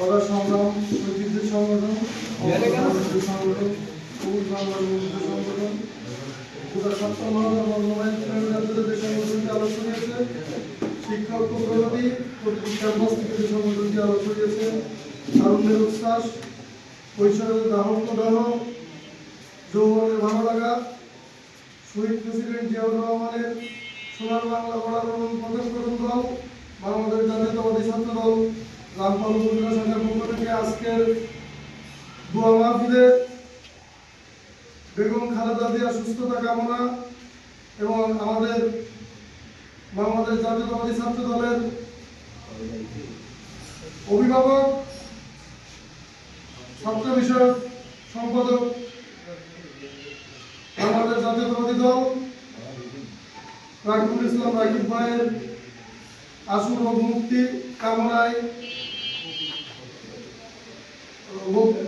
সদা সংগ্রাম ঐতিহ্য সংগঠন সংগঠন সবুজ বাংলার মুক্তিযুদ্ধ সংগঠন যে সংগঠনটি আলোচ করিয়েছে, শিক্ষক প্রগতি ক্যাম্পাস থেকে যে সংগঠনটি আলোচ করিয়েছে, তারুণ্যের উচ্ছ্বাস, কৈশোরের দাহত্য দাহ, যৌবনের ভালো লাগা, শহীদ প্রেসিডেন্ট জিয়াউর রহমানের সোনার বাংলা গড়ার প্রথম দল বাংলাদেশ জাতীয়তাবাদী ছাত্র দল রামপাল উপজেলা শাখার পক্ষ থেকে আজকের দোয়া মাহফিলে বেগম খালেদা জিয়ার সুস্থতা কামনা এবং আমাদের বাংলাদেশ জাতীয়তাবাদী ছাত্র দলের অভিভাবক ছাত্র বিষয়ক সম্পাদক বাংলাদেশ জাতীয়তাবাদী দল রাকিবুল ইসলাম রাকিব ভাইয়ের আশু রোগ মুক্তি কামনায়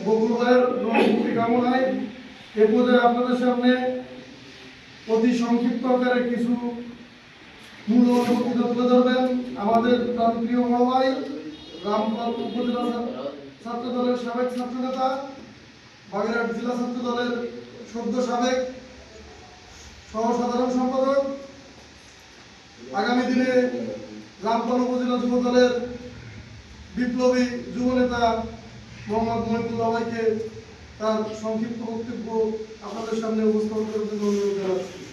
বকুল ভাইয়ের রোগ মুক্তি কামনায় এ পর্যায়ে আপনাদের সামনে অতি সংক্ষিপ্ত আকারে কিছু মূল বক্তব্য তুলে ধরবেন আমাদের প্রিয় বড় ভাই রামপাল উপজেলা ছাত্র দলের সাবেক ছাত্র নেতা, বাগেরহাট জেলা ছাত্র দলের সদ্য সাবেক সহ সাধারণ সম্পাদক, আগামী দিনে রামপাল উপজেলা যুব দলের বিপ্লবী যুব নেতা মোহাম্মদ মহিবুল্লাহ ভাইকে তার সংক্ষিপ্ত বক্তব্য আপনাদের সামনে উপস্থাপন করার জন্য অনুরোধ জানাচ্ছি।